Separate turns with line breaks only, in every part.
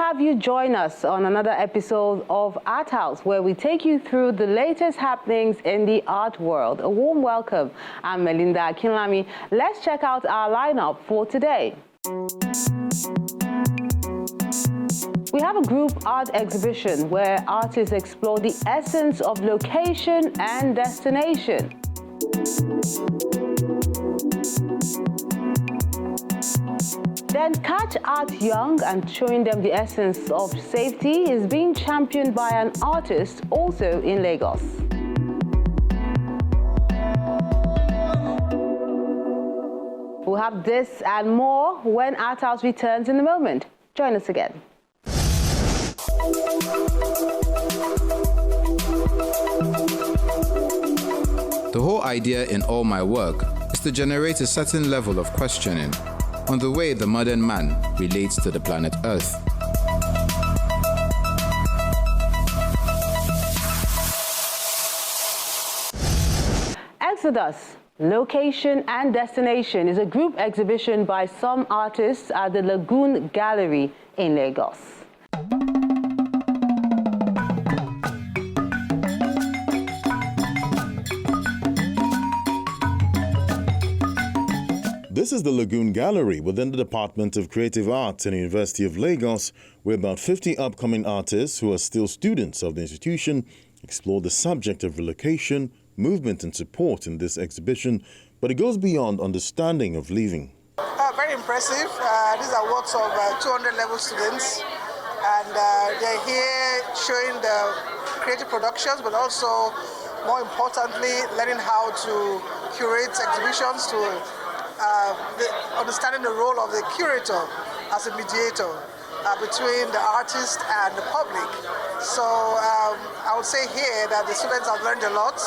have you join us on another episode of Art House, where we take you through the latest happenings in the art world. A warm welcome. I'm Melinda Akinlami. Let's check out our lineup for today. We have a group art exhibition where artists explore the essence of location and destination. Then Catch Art Young and showing them the essence of safety is being championed by an artist also in Lagos. We'll have this and more when Art House returns in a moment. Join us again.
The whole idea in all my work is to generate a certain level of questioning on the way the modern man relates to the planet Earth.
Exodus, Location and Destination is a group exhibition by some artists at the Lagoon Gallery in Lagos.
This is the Lagoon Gallery within the Department of Creative Arts in the University of Lagos, where about 50 upcoming artists who are still students of the institution explore the subject of relocation, movement and support in this exhibition, but it goes beyond understanding of living.
Very impressive. These are works of 200 level students, and they're here showing the creative productions, but also, more importantly, learning how to curate exhibitions, to understanding the role of the curator as a mediator between the artist and the public. So I would say here that the students have learned a lot,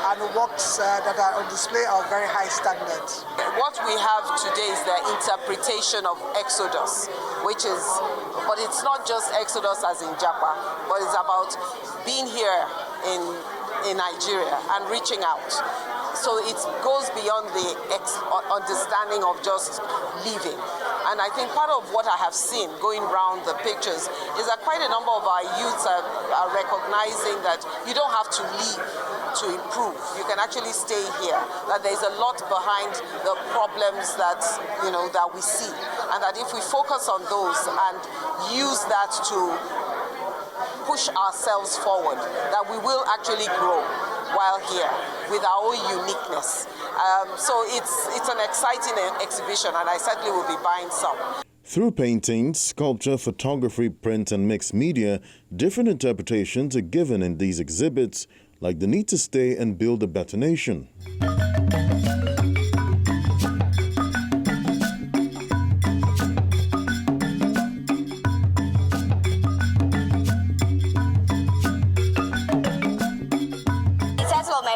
and the works that are on display are very high standards.
What we have today is the interpretation of Exodus, but it's not just Exodus as in Japa, but it's about being here in Nigeria and reaching out. So it goes beyond the understanding of just living. And I think part of what I have seen going around the pictures is that quite a number of our youths are recognizing that you don't have to leave to improve. You can actually stay here. That there's a lot behind the problems that we see, and that if we focus on those and use that to push ourselves forward, that we will actually grow while here with our own uniqueness. So it's an exciting exhibition, and I certainly will be buying some.
Through painting, sculpture, photography, print and mixed media, different interpretations are given in these exhibits, like the need to stay and build a better nation.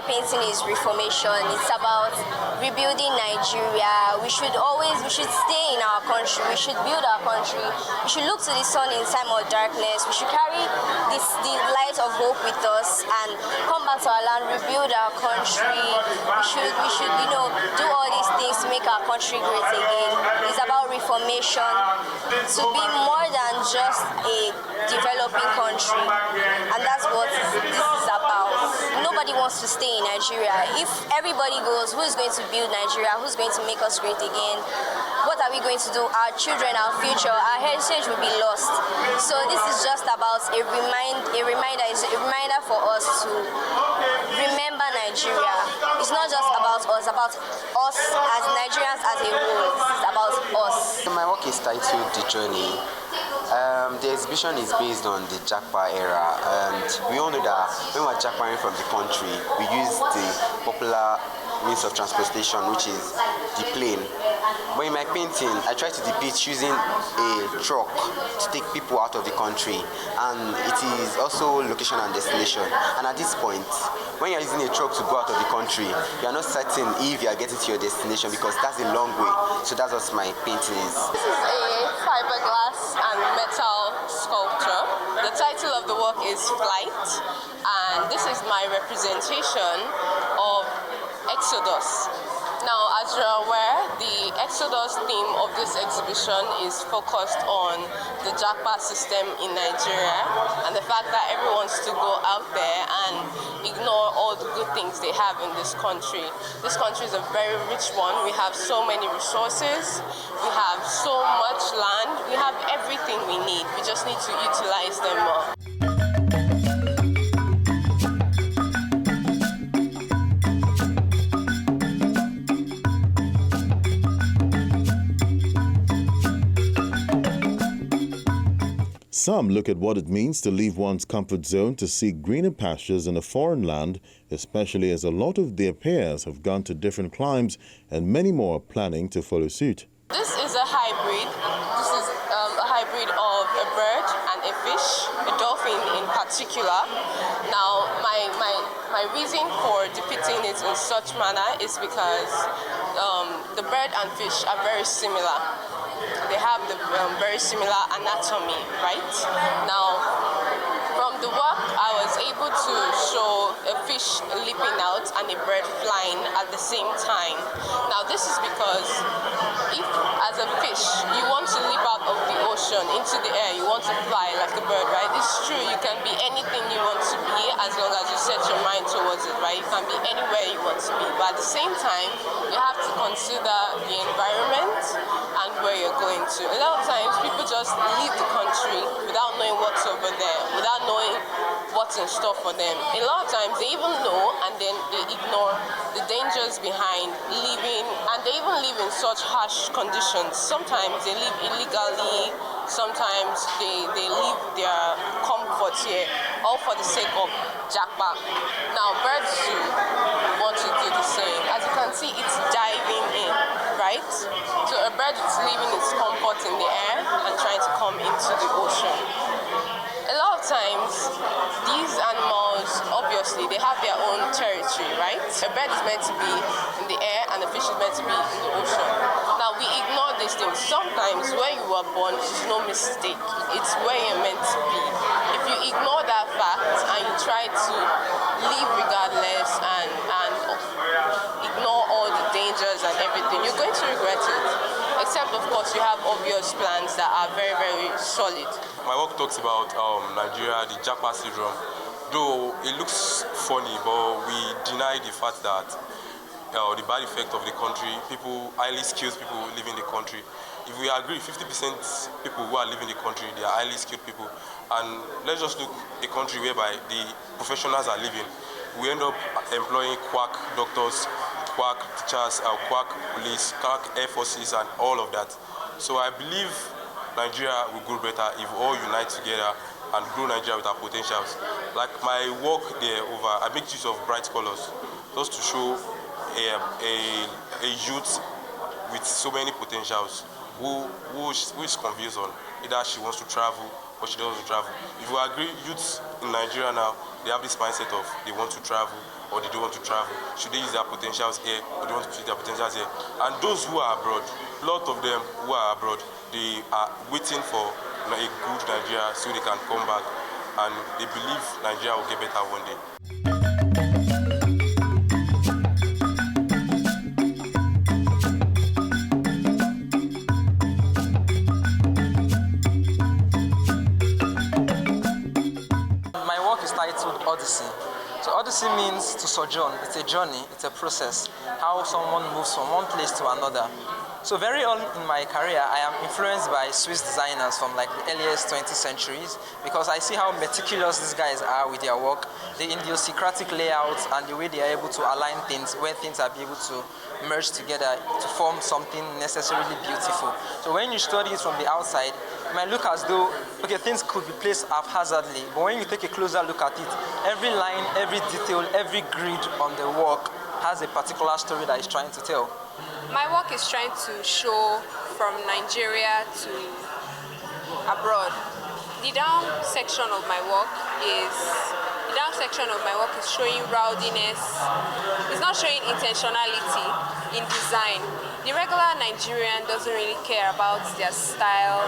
Painting is reformation. It's about rebuilding Nigeria. We should stay in our country. We should build our country. We should look to the sun in time of darkness. We should carry the light of hope with us and come back to our land, rebuild our country. We should do all these things to make our country great again. It's about reformation, to be more than just a developing country, and that's what this is about. Nobody wants to stay in Nigeria. If everybody goes, who's going to build Nigeria? Who's going to make us great again? What are we going to do? Our children, our future, our heritage will be lost. So this is just about a reminder. It's a reminder for us to remember Nigeria. It's not just about us as Nigerians as a whole. It's about us.
My work is titled The Journey. The exhibition is based on the Japa era, and we all know that when we're Japaing from the country, we use the popular means of transportation, which is the plane. But in my painting, I try to depict using a truck to take people out of the country, and it is also location and destination. And at this point, when you're using a truck to go out of the country, you're not certain if you're getting to your destination, because that's a long way. So that's what my painting is.
This is a fiberglass and metal sculpture. The title of the work is Flight, and this is my representation of Exodus. Now, as you're aware, the Exodus theme of this exhibition is focused on the Japa system in Nigeria and the fact that everyone wants to go out there and ignore all the good things they have in this country. This country is a very rich one. We have so many resources. We have so much land. We have everything we need. We just need to utilize them more.
Some look at what it means to leave one's comfort zone to seek greener pastures in a foreign land, especially as a lot of their peers have gone to different climes and many more are planning to follow suit.
This is a hybrid. This is a hybrid of a bird and a fish, a dolphin in particular. Now, my reason for depicting it in such manner is because the bird and fish are very similar. They have the very similar anatomy, right? Now, from the work, I was able to show a fish leaping out and a bird flying at the same time. Now, this is because if, as a fish, you want to leap out of the ocean into the air, you want to fly like a bird, right? It's true, you can be anything you want to be as long as you set your mind towards it, right? You can be anywhere you want to be. But at the same time, you have to consider the environment and where you're going to. A lot of times, people just leave the country without knowing what's over there, without knowing what's in store for them. A lot of times, they even know and then they ignore the dangers behind living, and they even live in such harsh conditions. Sometimes they live illegally, sometimes they leave their comfort here, all for the sake of Japa. Now, birds too want to do the same. As you can see, it's diving in, right? So a bird is leaving its comfort in the air and trying to come into the ocean. A lot of times, these animals, obviously, they have their own territory, right? A bird is meant to be in the air and a fish is meant to be in the ocean. Now, we ignore these things. Sometimes where you were born is no mistake. It's where you're meant to be. If you ignore that fact and you try to live regardless and ignore all the dangers and everything, you're going to regret it. Except, of course, you have obvious plans that are very, very solid.
My work talks about Nigeria, the Japa syndrome. Though it looks funny, but we deny the fact that the bad effect of the country, people, highly skilled people live in the country. If we agree, 50% people who are living in the country, they are highly skilled people. And let's just look at a country whereby the professionals are living. We end up employing quack doctors, quack teachers, quack police, quack air forces, and all of that. So I believe Nigeria will grow better if we all unite together and grow Nigeria with our potentials. Like my work there I make use of bright colors, just to show a youth with so many potentials who is confused on either she wants to travel or she doesn't travel. If we agree, youths in Nigeria now, they have this mindset of they want to travel or they don't want to travel. Should they use their potentials here or they want to use their potentials here? And those who are abroad, a lot of them who are abroad, they are waiting for a good Nigeria so they can come back, and they believe Nigeria will get better one day.
My work is titled Odyssey. So Odyssey means to sojourn. It's a journey, it's a process, how someone moves from one place to another. So very early in my career, I am influenced by Swiss designers from like the earliest 20th centuries, because I see how meticulous these guys are with their work, the idiosyncratic layouts and the way they are able to align things, where things are able to merge together to form something necessarily beautiful. So when you study it from the outside, it might look as though, okay, things could be placed haphazardly, but when you take a closer look at it, every line, every detail, every grid on the work has a particular story that it's trying to tell.
My work is trying to show from Nigeria to abroad. The down section of my work is showing rowdiness. It's not showing intentionality in design. The regular Nigerian doesn't really care about their style,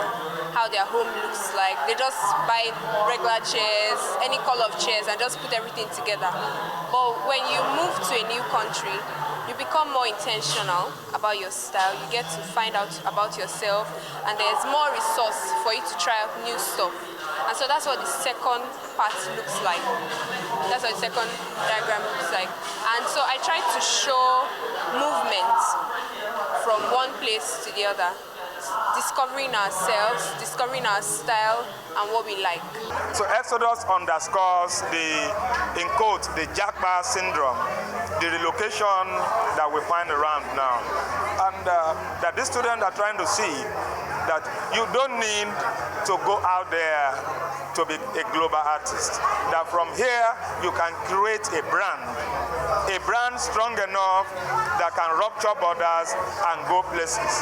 how their home looks like. They just buy regular chairs, any color of chairs, and just put everything together. But when you move to a new country, you become more intentional about your style. You get to find out about yourself, and there's more resource for you to try out new stuff. And so that's what the second part looks like. That's what the second diagram looks like. And so I try to show movement from one place to the other, discovering ourselves, discovering our style, and what we like.
So Exodus underscores in quotes, the Japa syndrome, the relocation that we find around now. And that these students are trying to see that you don't need to go out there to be a global artist. That from here, you can create a brand strong enough that can rupture borders and go places.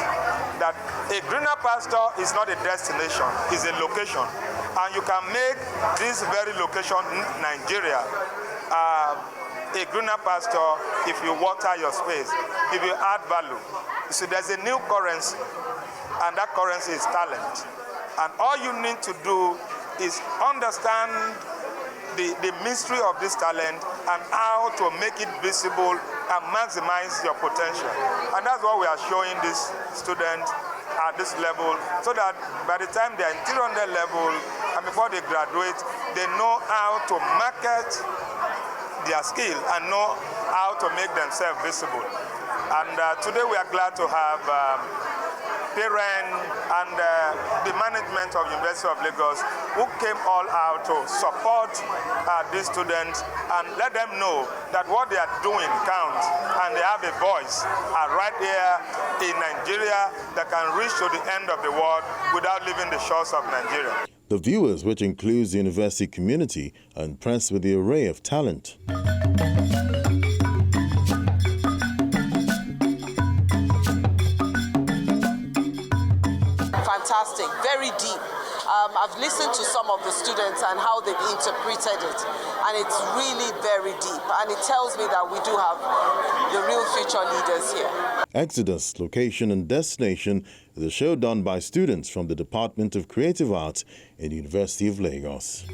That a greener pasture is not a destination, it's a location. And you can make this very location in Nigeria a greener pasture if you water your space, if you add value. You see, there's a new currency, and that currency is talent. And all you need to do is understand the mystery of this talent and how to make it visible and maximize your potential. And that's what we are showing these students at this level, so that by the time they are in 300 level and before they graduate, they know how to market their skill and know how to make themselves visible. And today we are glad to have parents and the management of University of Lagos who came all out to support these students and let them know that what they are doing counts and they have a voice right here in Nigeria that can reach to the end of the world without leaving the shores of Nigeria.
The viewers, which includes the university community, are impressed with the array of talent.
Fantastic, very deep. I've listened to some of the students and how they've interpreted it, and it's really very deep, and it tells me that we do have the real future leaders here.
Exodus, Location and Destination is a show done by students from the Department of Creative Arts in the University of Lagos.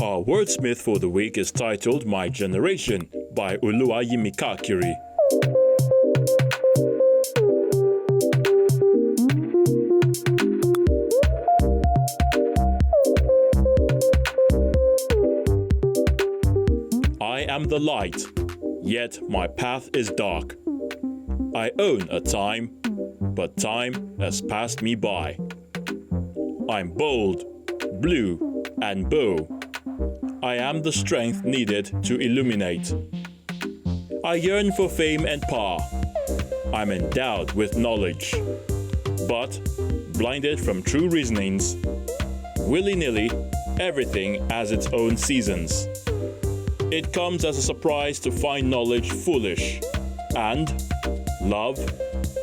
Our wordsmith for the week is titled My Generation by Oluwayimikakiri. I am the light, yet my path is dark. I own a time, but time has passed me by. I'm bold, blue, and bow. I am the strength needed to illuminate. I yearn for fame and power. I'm endowed with knowledge, but blinded from true reasonings. Willy-nilly, everything has its own seasons. It comes as a surprise to find knowledge foolish, and love,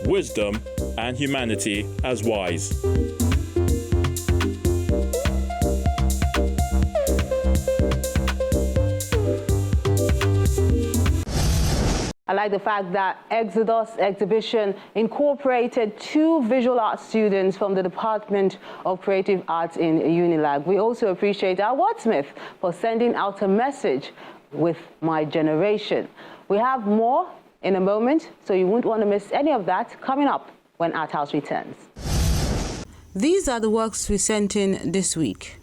wisdom, and humanity as wise.
I like the fact that Exodus exhibition incorporated 2 visual arts students from the Department of Creative Arts in UNILAg. We also appreciate our wordsmith for sending out a message with My Generation. We have more in a moment, so you won't want to miss any of that coming up when Art House returns. These are the works we sent in this week.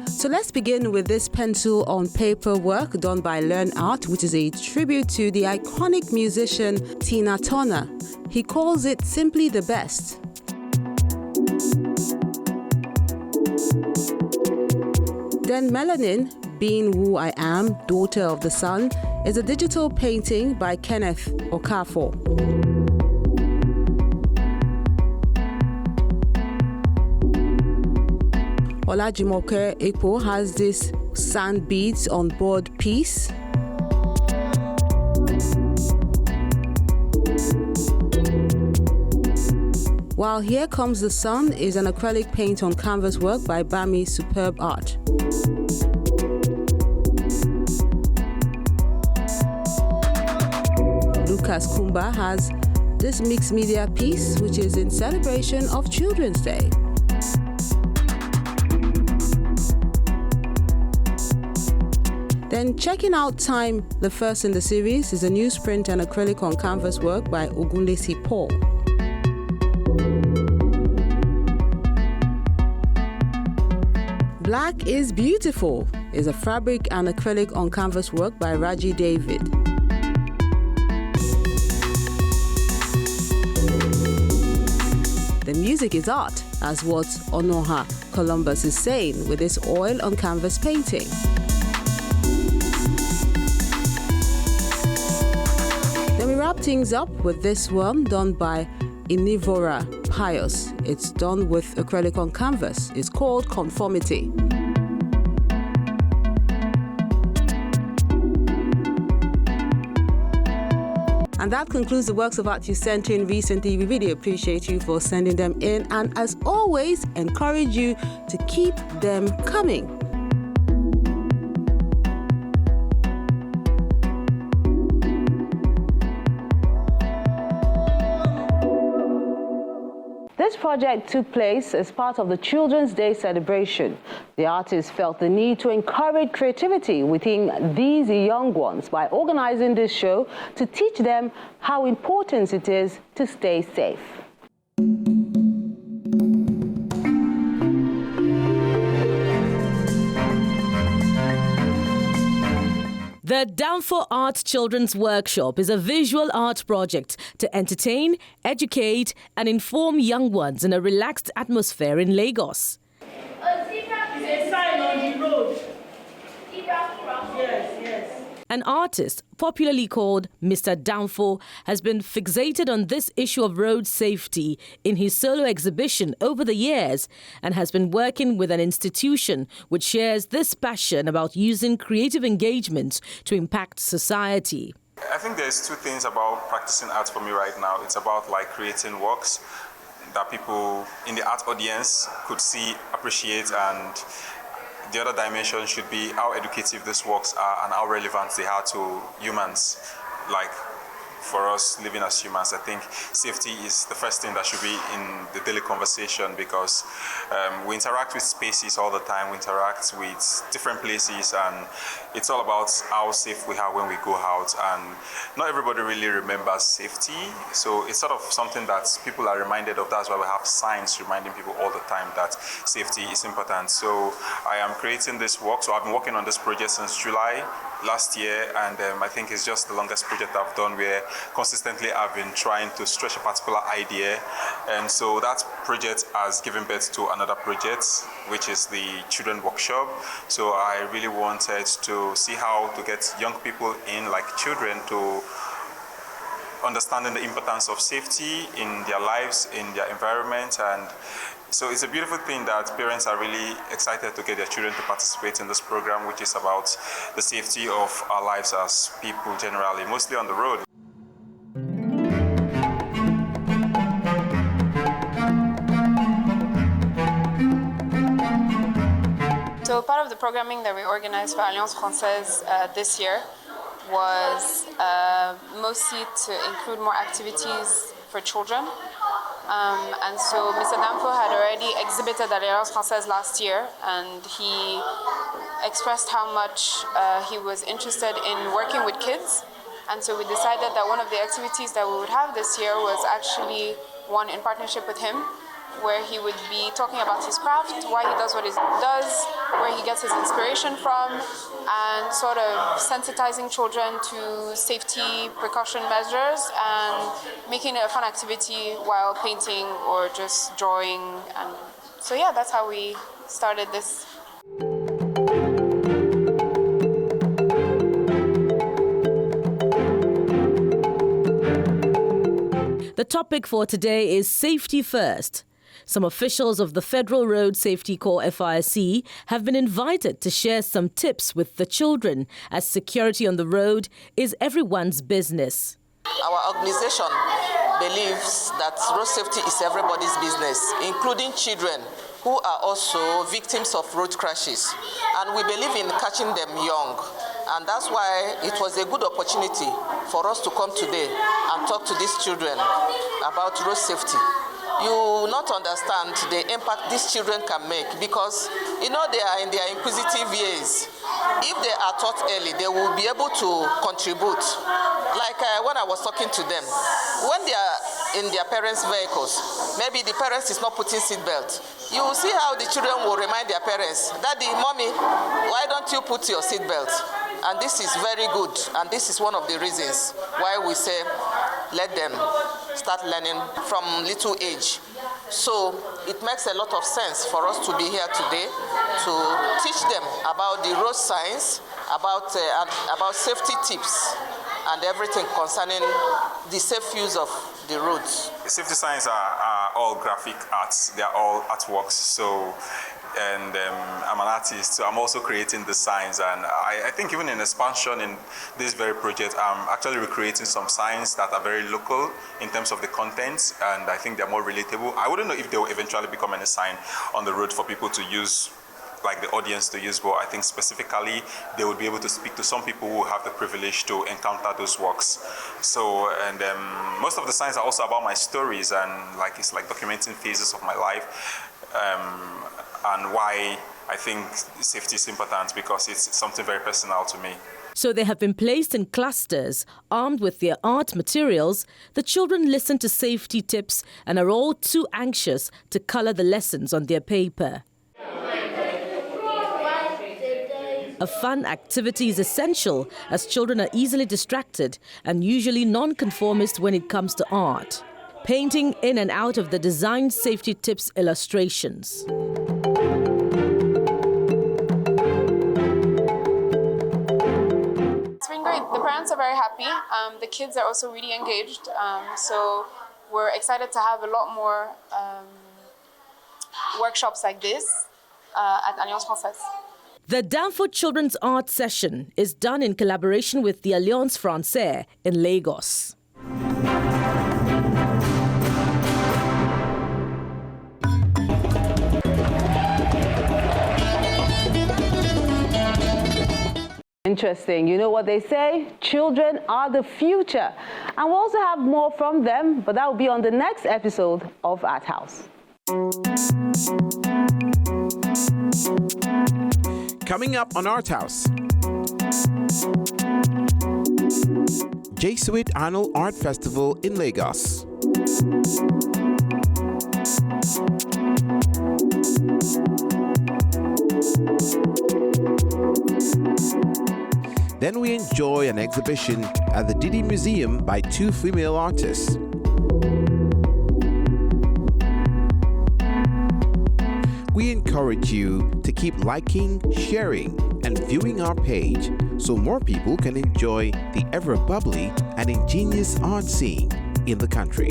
So let's begin with this pencil on paper work done by Learn Art, which is a tribute to the iconic musician Tina Turner. He calls it simply the best. Then Melanin, Being Who I Am, Daughter of the Sun, is a digital painting by Kenneth Okafor. Olajimoke Epo has this sand beads on board piece. while Here Comes the Sun is an acrylic paint on canvas work by Bami Superb Art. Lucas Kumba has this mixed media piece, which is in celebration of Children's Day. Then checking out Time, the first in the series, is a newsprint and acrylic on canvas work by Ogunlesi Paul. Black is Beautiful is a fabric and acrylic on canvas work by Raji David. The music is art, as what Onoha Columbus is saying with his oil on canvas painting. Then we wrap things up with this one done by Inivora Pius. It's done with acrylic on canvas. It's called Conformity. And that concludes the works of art you sent in recently. We really appreciate you for sending them in, and as always, encourage you to keep them coming. This project took place as part of the Children's Day celebration. The artists felt the need to encourage creativity within these young ones by organizing this show to teach them how important it is to stay safe.
The Danfo Art Children's Workshop is a visual art project to entertain, educate and inform young ones in a relaxed atmosphere in Lagos.
A zebra is a sign on the road. Yes.
An artist, popularly called Mr. Danfo, has been fixated on this issue of road safety in his solo exhibition over the years and has been working with an institution which shares this passion about using creative engagement to impact society.
I think there's two things about practicing art for me right now. It's about creating works that people in the art audience could see, appreciate, and the other dimension should be how educative these works are and how relevant they are to humans. For us living as humans, I think safety is the first thing that should be in the daily conversation, because we interact with spaces all the time, we interact with different places, and it's all about how safe we are when we go out, and not everybody really remembers safety, so it's sort of something that people are reminded of. That's why we have signs reminding people all the time that safety is important. So I am creating this work, so I've been working on this project since July last year, and I think it's just the longest project I've done, where consistently I've been trying to stretch a particular idea, and so that project has given birth to another project, which is the children workshop. So I really wanted to see how to get young people in, like children, to understanding the importance of safety in their lives, in their environment. And so it's a beautiful thing that parents are really excited to get their children to participate in this program, which is about the safety of our lives as people generally, mostly on the road.
So part of the programming that we organized for Alliance Française this year was mostly to include more activities for children. And so Mr. Danfo had already exhibited at Alliance Française last year, and he expressed how much he was interested in working with kids. And so we decided that one of the activities that we would have this year was actually one in partnership with him, where he would be talking about his craft, why he does what he does, where he gets his inspiration from, and sort of sensitizing children to safety precaution measures and making it a fun activity while painting or just drawing. And so yeah, that's how we started this.
The topic for today is safety first. Some officials of the Federal Road Safety Corps FRSC have been invited to share some tips with the children, as security on the road is everyone's business.
Our organization believes that road safety is everybody's business, including children who are also victims of road crashes. And we believe in catching them young. And that's why it was a good opportunity for us to come today and talk to these children about road safety. You will not understand the impact these children can make because, you know, they are in their inquisitive years. If they are taught early, they will be able to contribute. Like when I was talking to them, when they are in their parents' vehicles, maybe the parents is not putting seatbelt. You will see how the children will remind their parents, Daddy, Mommy, why don't you put your seatbelt? And this is very good, and this is one of the reasons why we say let them start learning from little age. So it makes a lot of sense for us to be here today to teach them about the road signs, about safety tips, and everything concerning the safe use of the roads.
Safety signs are all graphic arts. They are all artworks. So, and I'm an artist, so I'm also creating the signs. And I think even in expansion in this very project, I'm actually recreating some signs that are very local in terms of the content, and I think they're more relatable. I wouldn't know if they will eventually become any sign on the road for people to use, like the audience to use, but I think specifically they would be able to speak to some people who have the privilege to encounter those works. So, and most of the signs are also about my stories, and like it's like documenting phases of my life, and why I think safety is important, because it's something very personal to me.
So they have been placed in clusters, armed with their art materials. The children listen to safety tips and are all too anxious to colour the lessons on their paper. A fun activity is essential as children are easily distracted and usually non-conformist when it comes to art. Painting in and out of the designed safety tips illustrations.
It's been great. The parents are very happy. The kids are also really engaged. So we're excited to have a lot more workshops like this at Alliance Française.
The Danfo Children's Art Session is done in collaboration with the Alliance Française in Lagos.
Interesting. You know what they say? Children are the future. And we'll also have more from them, but that will be on the next episode of Art House.
Coming up on Art House, Jesuit Annual Art Festival in Lagos. Then we enjoy an exhibition at the Didi Museum by two female artists. We encourage you to keep liking, sharing, and viewing our page so more people can enjoy the ever-bubbly and ingenious art scene in the country.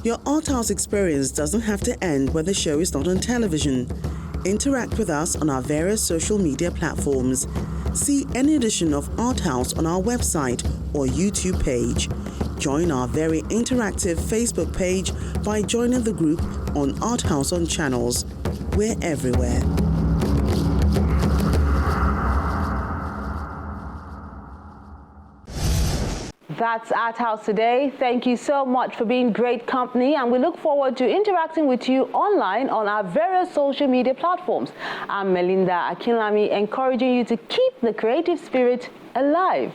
Your Art House experience doesn't have to end when the show is not on television. Interact with us on our various social media platforms. See any edition of Art House on our website or YouTube page. Join our very interactive Facebook page by joining the group on Art House on Channels. We're everywhere.
That's Art House today. Thank you so much for being great company, and we look forward to interacting with you online on our various social media platforms. I'm Melinda Akinlami, encouraging you to keep the creative spirit alive.